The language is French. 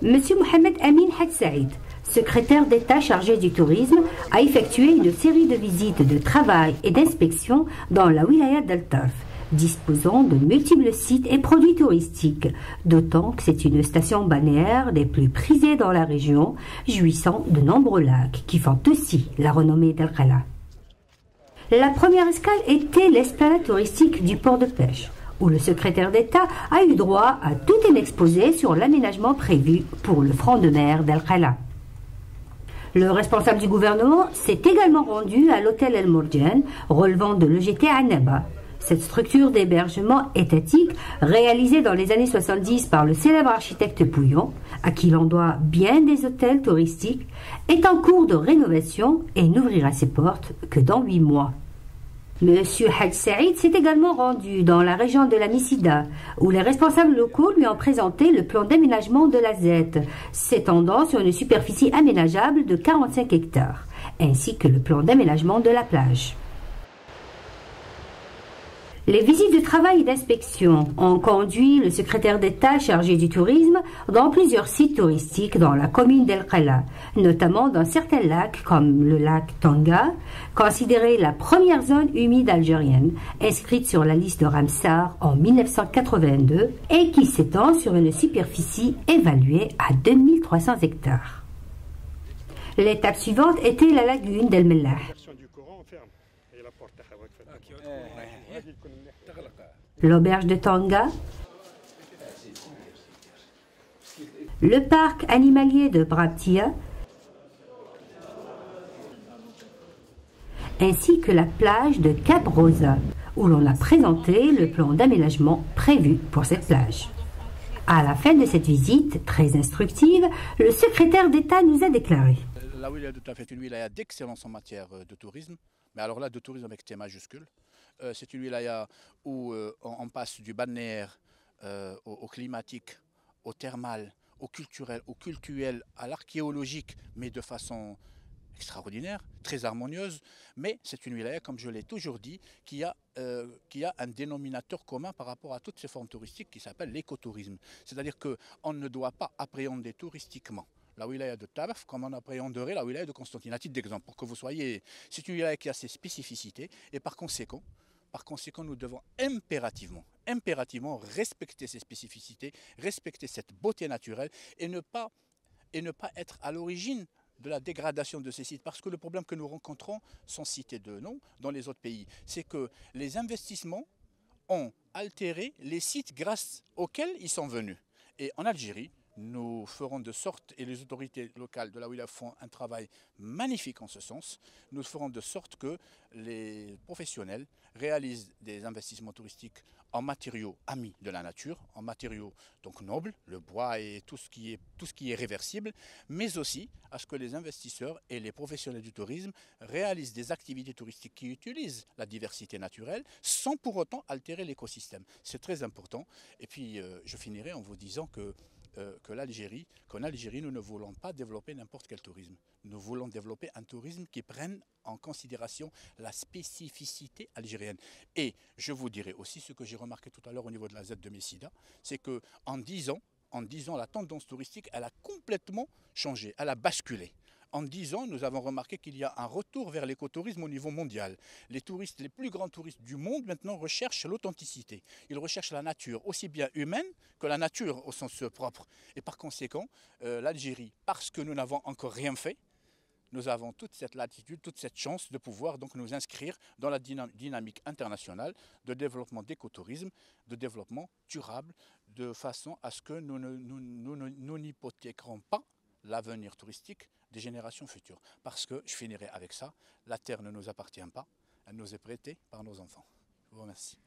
Monsieur Mohamed Amin Hadj Saïd, secrétaire d'État chargé du tourisme, a effectué une série de visites de travail et d'inspection dans la wilaya d'Al-Tarf, disposant de multiples sites et produits touristiques, d'autant que c'est une station balnéaire des plus prisées dans la région, jouissant de nombreux lacs qui font aussi la renommée d'Al-Khala. La première escale était l'esplanade touristique du port de pêche, où le secrétaire d'État a eu droit à tout un exposé sur l'aménagement prévu pour le front de mer d'Al-Khala. Le responsable du gouvernement s'est également rendu à l'hôtel El Mourdian, relevant de l'EGT Annaba. Cette structure d'hébergement étatique, réalisée dans les années 70 par le célèbre architecte Pouillon, à qui l'on doit bien des hôtels touristiques, est en cours de rénovation et n'ouvrira ses portes que dans 8 mois. Monsieur Hadj Saïd s'est également rendu dans la région de la Missida, où les responsables locaux lui ont présenté le plan d'aménagement de la ZET, s'étendant sur une superficie aménageable de 45 hectares, ainsi que le plan d'aménagement de la plage. Les visites de travail et d'inspection ont conduit le secrétaire d'État chargé du tourisme dans plusieurs sites touristiques dans la commune d'El-Khala, notamment dans certains lacs comme le lac Tonga, considéré la première zone humide algérienne, inscrite sur la liste de Ramsar en 1982 et qui s'étend sur une superficie évaluée à 2300 hectares. L'étape suivante était la lagune d'El Mellah. L'auberge de Tonga, le parc animalier de Brabtia, ainsi que la plage de Cap Rosa, où l'on a présenté le plan d'aménagement prévu pour cette plage. À la fin de cette visite, très instructive, le secrétaire d'État nous a déclaré: La wilaya de Taf est une wilaya d'excellence en matière de tourisme, mais alors là, de tourisme avec T majuscule. C'est une wilaya où on passe du balnéaire au climatique, au thermal, au cultuel, à l'archéologique, mais de façon extraordinaire, très harmonieuse. Mais c'est une wilaya, comme je l'ai toujours dit, qui a un dénominateur commun par rapport à toutes ces formes touristiques qui s'appelle l'écotourisme. C'est-à-dire qu'on ne doit pas appréhender touristiquement la wilaya de Tarf comme on appréhenderait la wilaya de Constantine. À titre d'exemple, pour que vous soyez... C'est une wilaya qui a ses spécificités et par conséquent, nous devons impérativement respecter ces spécificités, respecter cette beauté naturelle et ne pas être à l'origine de la dégradation de ces sites. Parce que le problème que nous rencontrons, sans citer de nom, dans les autres pays, c'est que les investissements ont altéré les sites grâce auxquels ils sont venus. Et en Algérie, nous ferons de sorte, et les autorités locales de la wilaya font un travail magnifique en ce sens, nous ferons de sorte que les professionnels réalisent des investissements touristiques en matériaux amis de la nature, en matériaux donc nobles, le bois et tout ce qui est réversible, mais aussi à ce que les investisseurs et les professionnels du tourisme réalisent des activités touristiques qui utilisent la diversité naturelle sans pour autant altérer l'écosystème. C'est très important. Et puis je finirai en vous disant qu'en Algérie, nous ne voulons pas développer n'importe quel tourisme. Nous voulons développer un tourisme qui prenne en considération la spécificité algérienne. Et je vous dirai aussi ce que j'ai remarqué tout à l'heure au niveau de la Z de Messida, c'est qu'en 10 ans, la tendance touristique, elle a complètement changé, elle a basculé. En 10 ans, nous avons remarqué qu'il y a un retour vers l'écotourisme au niveau mondial. Les plus grands touristes du monde maintenant recherchent l'authenticité. Ils recherchent la nature, aussi bien humaine que la nature au sens propre. Et par conséquent, l'Algérie, parce que nous n'avons encore rien fait, nous avons toute cette latitude, toute cette chance de pouvoir donc nous inscrire dans la dynamique internationale de développement d'écotourisme, de développement durable, de façon à ce que nous n'hypothéquerons pas l'avenir touristique des générations futures. Parce que, je finirai avec ça, la terre ne nous appartient pas, elle nous est prêtée par nos enfants. Je vous remercie.